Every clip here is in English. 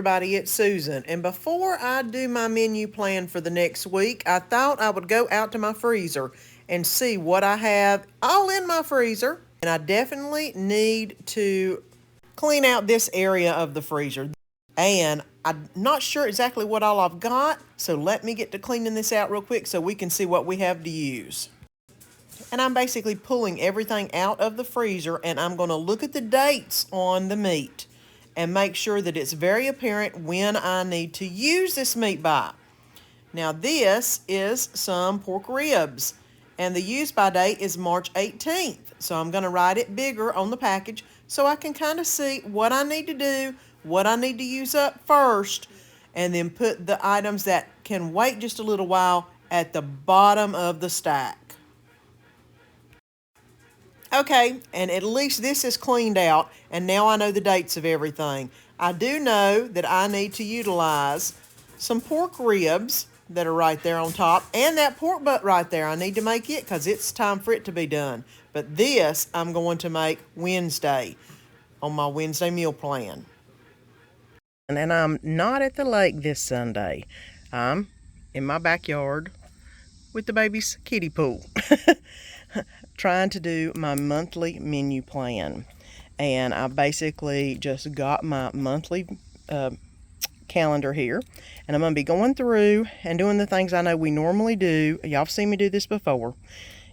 everybody, it's Susan, and before I do my menu plan for the next week, I thought I would go out to my freezer and see what I have all in my freezer. And I definitely need to clean out this area of the freezer. And I'm not sure exactly what all I've got, so let me get to cleaning this out real quick so we can see what we have to use. And I'm basically pulling everything out of the freezer, and I'm going to look at the dates on the meat and make sure that it's very apparent when I need to use this meat by. Now this is some pork ribs, and the use by date is March 18th. So I'm going to write it bigger on the package so I can kind of see what I need to do, what I need to use up first, and then put the items that can wait just a little while at the bottom of the stack. Okay, and at least this is cleaned out, and now I know the dates of everything. I do know that I need to utilize some pork ribs that are right there on top, and that pork butt right there. I need to make it because it's time for it to be done. But this I'm going to make Wednesday on my Wednesday meal plan. And I'm not at the lake this Sunday. I'm in my backyard with the baby's kiddie pool. Trying to do my monthly menu plan, and I basically just got my monthly calendar here, and I'm going to be going through and doing the things I know we normally do. Y'all have seen me do this before,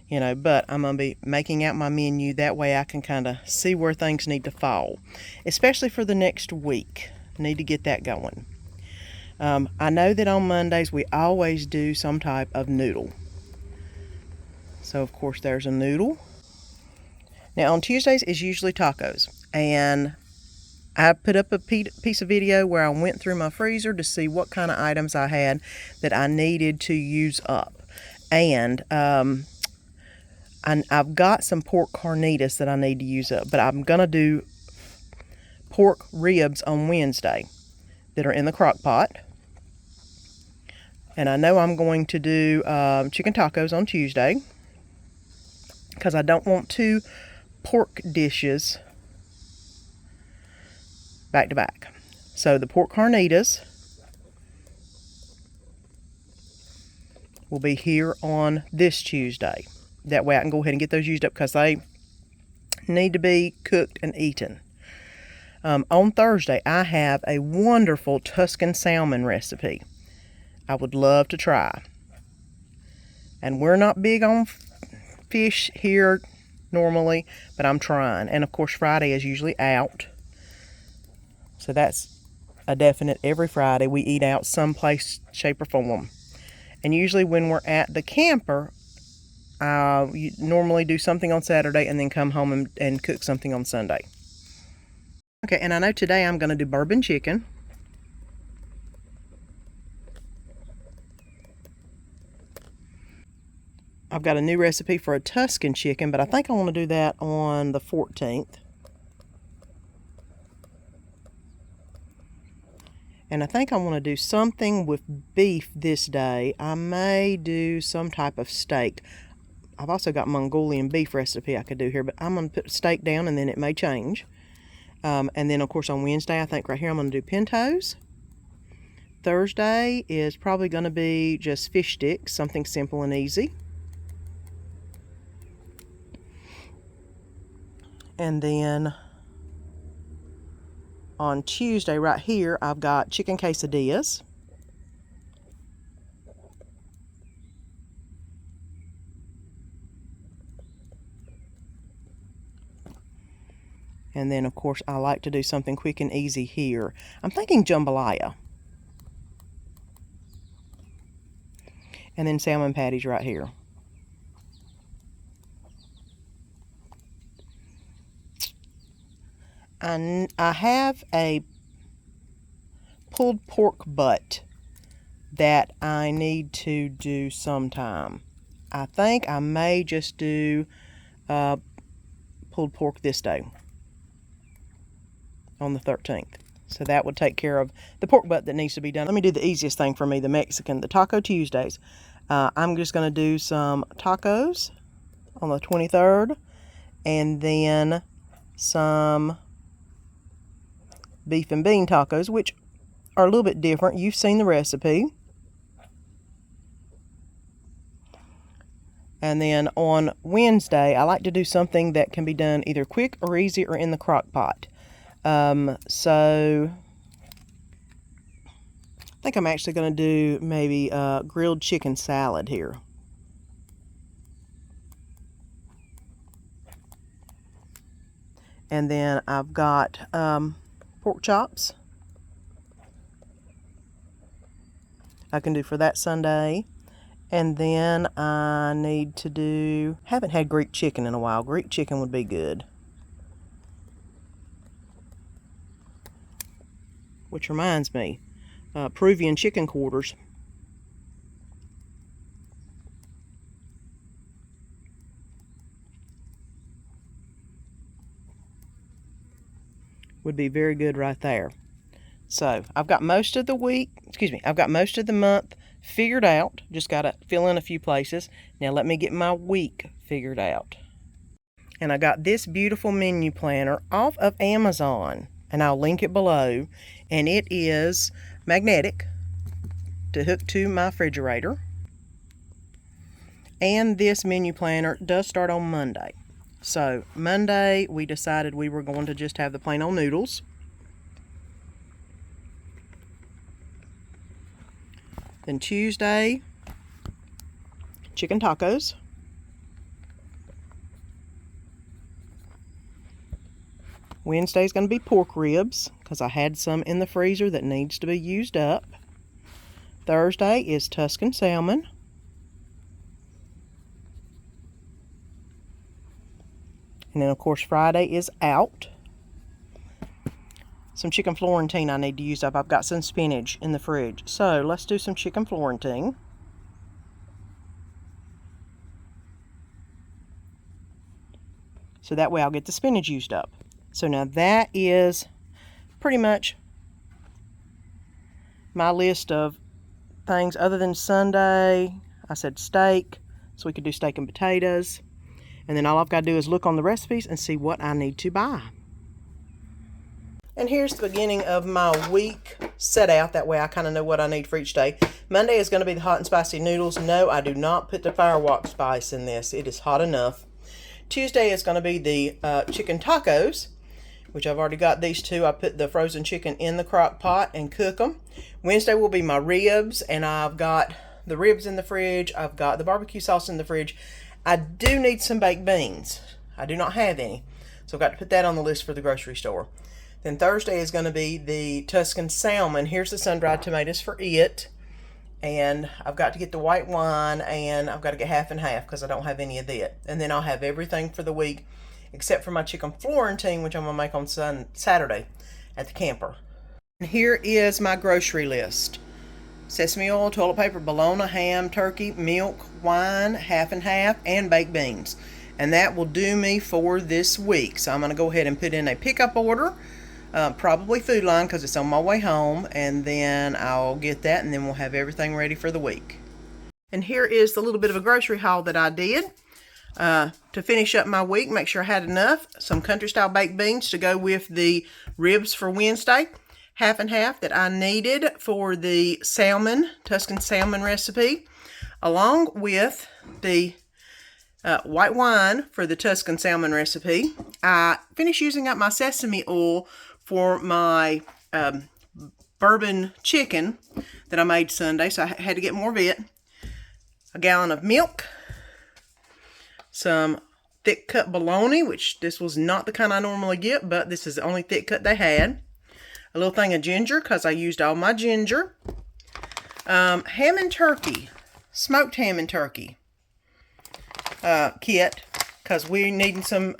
but I'm going to be making out my menu. That way I can kind of see where things need to fall, especially for the next week. I need to get that going. I know that on Mondays we always do some type of noodle. So, of course, there's a noodle. Now, on Tuesdays is usually tacos. And I put up a piece of video where I went through my freezer to see what kind of items I had that I needed to use up. And I've got some pork carnitas that I need to use up. But I'm going to do pork ribs on Wednesday that are in the crock pot. And I know I'm going to do chicken tacos on Tuesday, because I don't want two pork dishes back to back. So the pork carnitas will be here on this Tuesday. That way I can go ahead and get those used up because they need to be cooked and eaten. On Thursday I have a wonderful Tuscan salmon recipe I would love to try. And we're not big on fish here normally, but I'm trying. And of course Friday is usually out, so that's a definite. Every Friday we eat out someplace, shape or form. And usually when we're at the camper, you normally do something on Saturday and then come home and cook something on Sunday. Okay, and I know today I'm going to do bourbon chicken. I've got a new recipe for a Tuscan chicken, but I think I want to do that on the 14th. And I think I want to do something with beef this day. I may do some type of steak. I've also got Mongolian beef recipe I could do here, but I'm going to put steak down and then it may change. And then, of course, on Wednesday, I think right here I'm going to do pintos. Thursday is probably going to be just fish sticks, something simple and easy. And then on Tuesday right here, I've got chicken quesadillas. And then, of course, I like to do something quick and easy here. I'm thinking jambalaya. And then salmon patties right here. I have a pulled pork butt that I need to do sometime. I think I may just do pulled pork this day on the 13th. So that would take care of the pork butt that needs to be done. Let me do the easiest thing for me, the Mexican, the Taco Tuesdays. I'm just going to do some tacos on the 23rd, and then some beef and bean tacos, which are a little bit different. You've seen the recipe. And then on Wednesday, I like to do something that can be done either quick or easy or in the crock pot. So I think I'm actually going to do maybe a grilled chicken salad here. And then I've got pork chops I can do for that Sunday. And then I need to do, haven't had Greek chicken in a while. Greek chicken would be good. Which reminds me, Peruvian chicken quarters. Would be very good right there. So I've got most of the I've got most of the month figured out. Just got to fill in a few places. Now let me get my week figured out. And I got this beautiful menu planner off of Amazon, and I'll link it below. And it is magnetic to hook to my refrigerator. And this menu planner does start on Monday. So Monday we decided we were going to just have the plain old noodles. Then Tuesday, chicken tacos. Wednesday's going to be pork ribs because I had some in the freezer that needs to be used up. Thursday is Tuscan salmon. And then, of course, Friday is out. Some chicken Florentine I need to use up. I've got some spinach in the fridge. So let's do some chicken Florentine. So that way I'll get the spinach used up. So now that is pretty much my list of things other than Sunday. I said steak, so we could do steak and potatoes. And then all I've got to do is look on the recipes and see what I need to buy. And here's the beginning of my week set out. That way I kind of know what I need for each day. Monday is going to be the hot and spicy noodles. No, I do not put the firewalk spice in this. It is hot enough. Tuesday is going to be the chicken tacos, which I've already got these two. I put the frozen chicken in the crock pot and cook them. Wednesday will be my ribs, and I've got the ribs in the fridge. I've got the barbecue sauce in the fridge. I do need some baked beans. I do not have any, so I've got to put that on the list for the grocery store. Then Thursday is going to be the Tuscan salmon. Here's the sun-dried tomatoes for it. And I've got to get the white wine, and I've got to get half and half because I don't have any of that. And then I'll have everything for the week except for my chicken Florentine, which I'm going to make on Saturday at the camper. And here is my grocery list. Sesame oil, toilet paper, bologna, ham, turkey, milk, wine, half and half, and baked beans. And that will do me for this week. So I'm going to go ahead and put in a pickup order. Probably Food Line because it's on my way home, and then I'll get that, and then we'll have everything ready for the week. And here is the little bit of a grocery haul that I did to finish up my week. Make sure I had enough. Some country style baked beans to go with the ribs for Wednesday. Half and half that I needed for the salmon, Tuscan salmon recipe, along with the white wine for the Tuscan salmon recipe. I finished using up my sesame oil for my bourbon chicken that I made Sunday, so I had to get more of it. A gallon of milk, some thick cut bologna, which this was not the kind I normally get, but this is the only thick cut they had. A little thing of ginger, because I used all my ginger. Ham and turkey, smoked ham and turkey kit, because we're needing some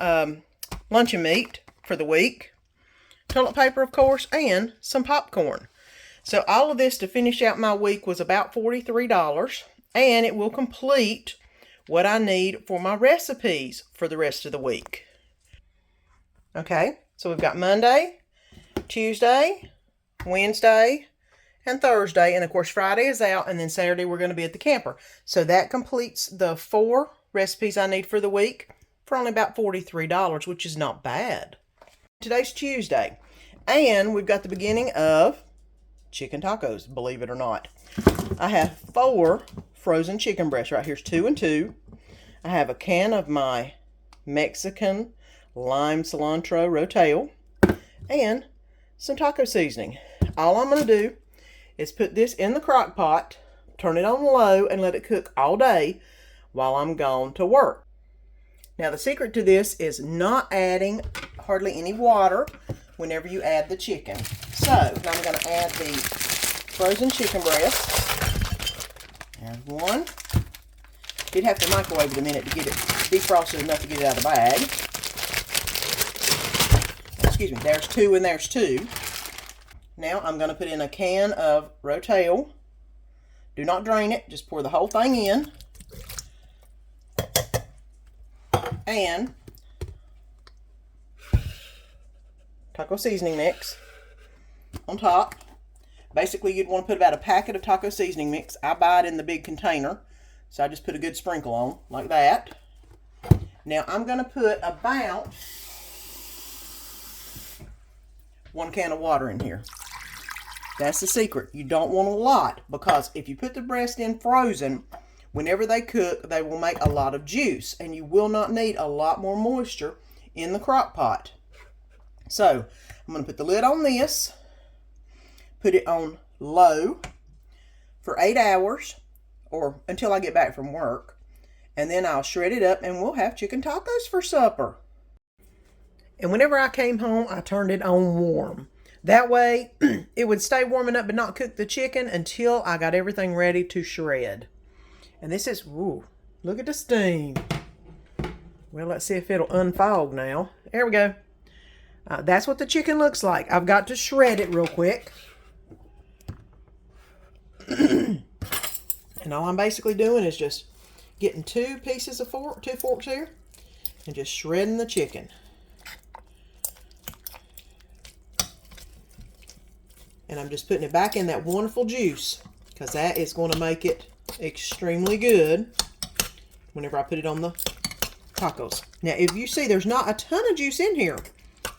luncheon meat for the week. Toilet paper, of course, and some popcorn. So all of this to finish out my week was about $43, and it will complete what I need for my recipes for the rest of the week. Okay, so we've got Monday, Tuesday, Wednesday, and Thursday, and of course Friday is out, and then Saturday we're going to be at the camper. So that completes the 4 recipes I need for the week for only about $43, which is not bad. Today's Tuesday, and we've got the beginning of chicken tacos, believe it or not. I have 4 frozen chicken breasts. Right here's 2 and 2. I have a can of my Mexican lime cilantro rotel and some taco seasoning. All I'm going to do is put this in the crock pot, turn it on low, and let it cook all day while I'm gone to work. Now the secret to this is not adding hardly any water whenever you add the chicken. So now I'm going to add the frozen chicken breast. Add 1. Did have to microwave it a minute to get it defrosted enough to get it out of the bag. Excuse me, there's 2 and there's 2. Now I'm going to put in a can of rotel. Do not drain it, just pour the whole thing in. And taco seasoning mix on top. Basically, you'd want to put about a packet of taco seasoning mix. I buy it in the big container, so I just put a good sprinkle on, like that. Now, I'm going to put about 1 can of water in here. That's the secret. You don't want a lot, because if you put the breast in frozen, whenever they cook, they will make a lot of juice, and you will not need a lot more moisture in the crock pot. So, I'm going to put the lid on this, put it on low for 8 hours, or until I get back from work, and then I'll shred it up, and we'll have chicken tacos for supper. And whenever I came home, I turned it on warm. That way, it would stay warming up but not cook the chicken until I got everything ready to shred. And this is, ooh, look at the steam. Well, let's see if it'll unfog now. There we go. That's what the chicken looks like. I've got to shred it real quick. And all I'm basically doing is just getting 2 forks here, and just shredding the chicken. And I'm just putting it back in that wonderful juice, because that is going to make it extremely good whenever I put it on the tacos. Now, if you see, there's not a ton of juice in here.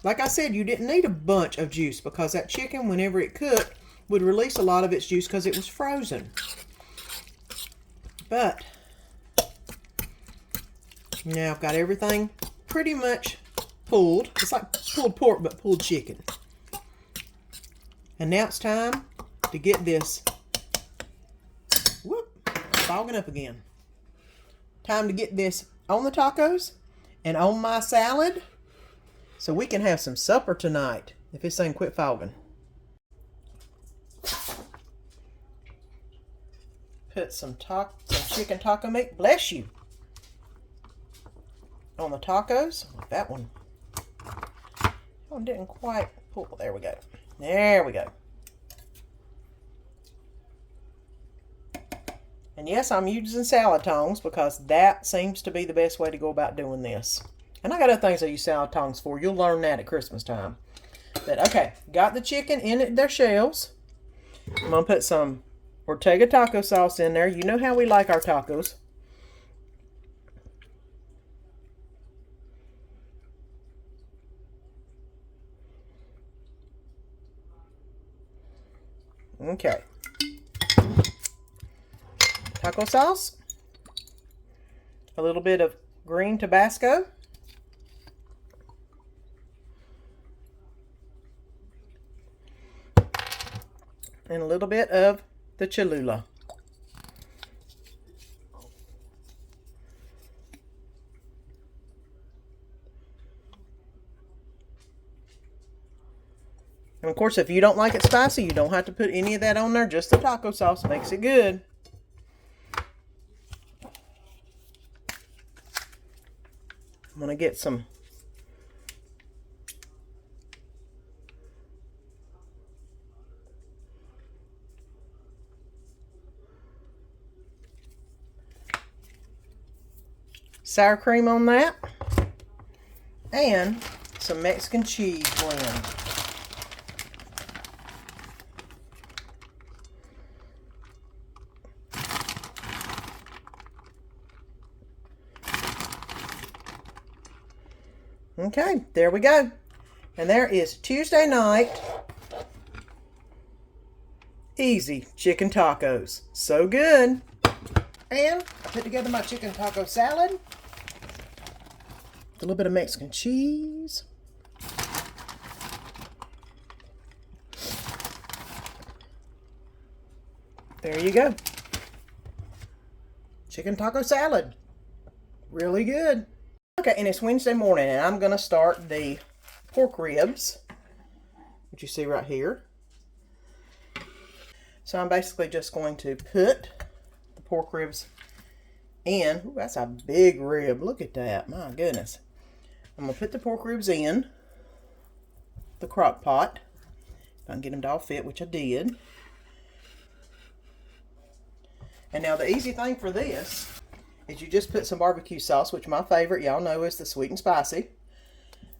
Like I said, you didn't need a bunch of juice, because that chicken, whenever it cooked, would release a lot of its juice because it was frozen. But now I've got everything pretty much pulled. It's like pulled pork, but pulled chicken. And now it's time to get this, fogging up again. Time to get this on the tacos and on my salad so we can have some supper tonight if this thing quit fogging. Put some chicken taco meat, bless you, on the tacos. That one didn't quite pull. There we go. There we go. And yes, I'm using salad tongs because that seems to be the best way to go about doing this. And I got other things I use salad tongs for. You'll learn that at Christmas time. But okay, got the chicken in their shells. I'm going to put some Ortega taco sauce in there. You know how we like our tacos. Okay. Taco sauce. A little bit of green Tabasco. And a little bit of the Cholula. And of course, if you don't like it spicy, you don't have to put any of that on there. Just the taco sauce makes it good. I'm going to get some sour cream on that, and some Mexican cheese blend. Okay, there we go. And there is Tuesday night easy chicken tacos. So good. And I put together my chicken taco salad. A little bit of Mexican cheese. There you go. Chicken taco salad. Really good. Okay, and it's Wednesday morning, and I'm going to start the pork ribs, which you see right here. So I'm basically just going to put the pork ribs in. Ooh, that's a big rib. Look at that. My goodness. I'm going to put the pork ribs in the crock pot. If I can get them to all fit, which I did. And now the easy thing for this is you just put some barbecue sauce, which my favorite, y'all know, is the sweet and spicy.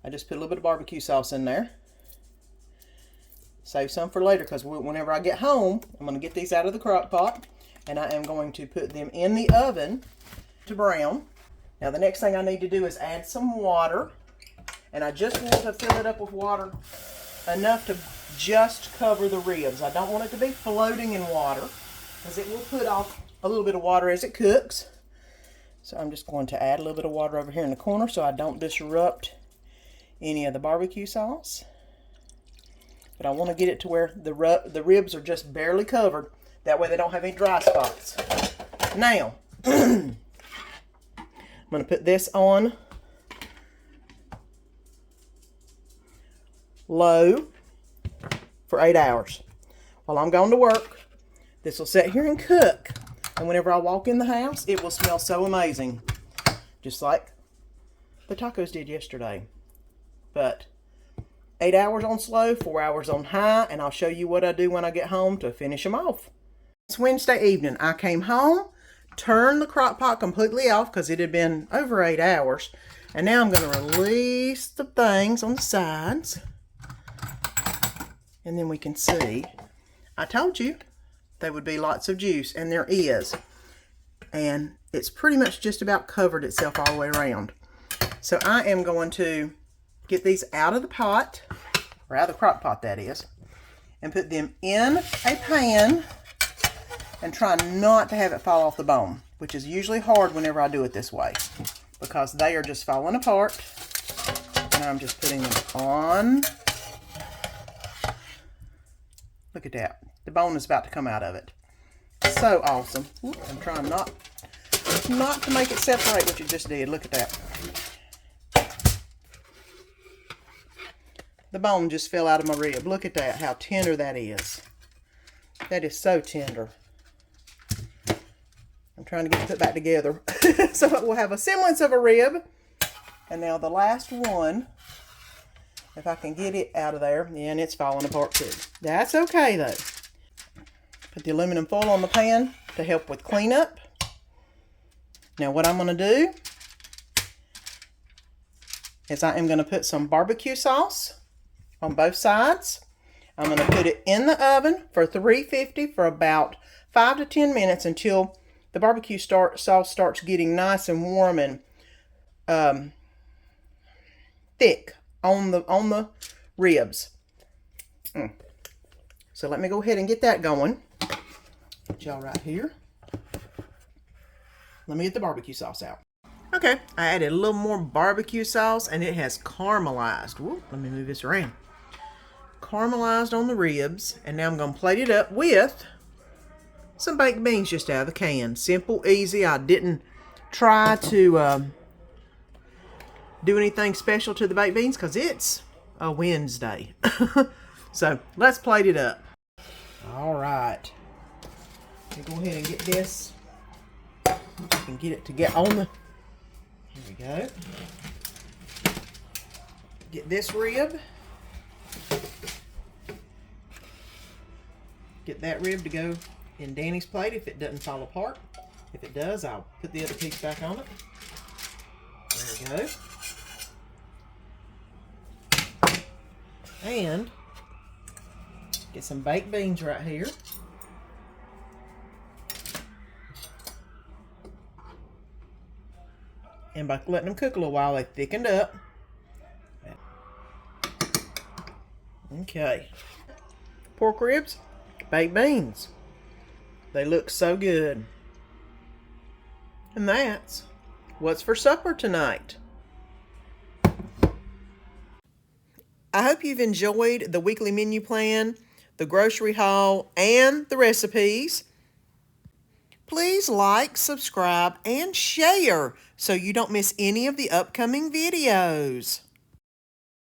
I just put a little bit of barbecue sauce in there. Save some for later, because whenever I get home, I'm going to get these out of the crock pot, and I am going to put them in the oven to brown. Now the next thing I need to do is add some water, and I just want to fill it up with water enough to just cover the ribs. I don't want it to be floating in water, because it will put off a little bit of water as it cooks. So I'm just going to add a little bit of water over here in the corner so I don't disrupt any of the barbecue sauce. But I want to get it to where the ribs are just barely covered. That way they don't have any dry spots. Now, I'm going to put this on low for 8 hours. While I'm going to work, this will sit here and cook. And whenever I walk in the house, it will smell so amazing. Just like the tacos did yesterday. But 8 hours on slow, 4 hours on high, and I'll show you what I do when I get home to finish them off. It's Wednesday evening. I came home, turned the crock pot completely off because it had been over 8 hours. And now I'm going to release the things on the sides. And then we can see. I told you there would be lots of juice, and there is. And it's pretty much just about covered itself all the way around. So I am going to get these out of the pot, or out of the crock pot that is, and put them in a pan and try not to have it fall off the bone, which is usually hard whenever I do it this way because they are just falling apart. And I'm just putting them on. Look at that. The bone is about to come out of it. So awesome. I'm trying not to make it separate, what you just did. Look at that. The bone just fell out of my rib. Look at that, how tender that is. That is so tender. I'm trying to get it put back together so it will have a semblance of a rib. And now the last one, if I can get it out of there, and it's falling apart too. That's okay though. Put the aluminum foil on the pan to help with cleanup. Now what I'm going to do is I am going to put some barbecue sauce on both sides. I'm going to put it in the oven for 350 for about 5 to 10 minutes until the barbecue sauce starts getting nice and warm and thick on the ribs. So let me go ahead and get that going. Put y'all right here. Let me get the barbecue sauce out. Okay, I added a little more barbecue sauce and it has caramelized. Whoop, let me move this around. Caramelized on the ribs, and now I'm going to plate it up with some baked beans just out of the can. Simple, easy. I didn't try to do anything special to the baked beans because it's a Wednesday. So let's plate it up. All right. Let me go ahead and get this. I can get it to get on the. Here we go. Get this rib. Get that rib to go in Danny's plate if it doesn't fall apart. If it does, I'll put the other piece back on it. There we go. And get some baked beans right here. And by letting them cook a little while, they thickened up. Okay. Pork ribs, baked beans. They look so good. And that's what's for supper tonight. I hope you've enjoyed the weekly menu plan, the grocery haul, and the recipes. Please like, subscribe, and share so you don't miss any of the upcoming videos.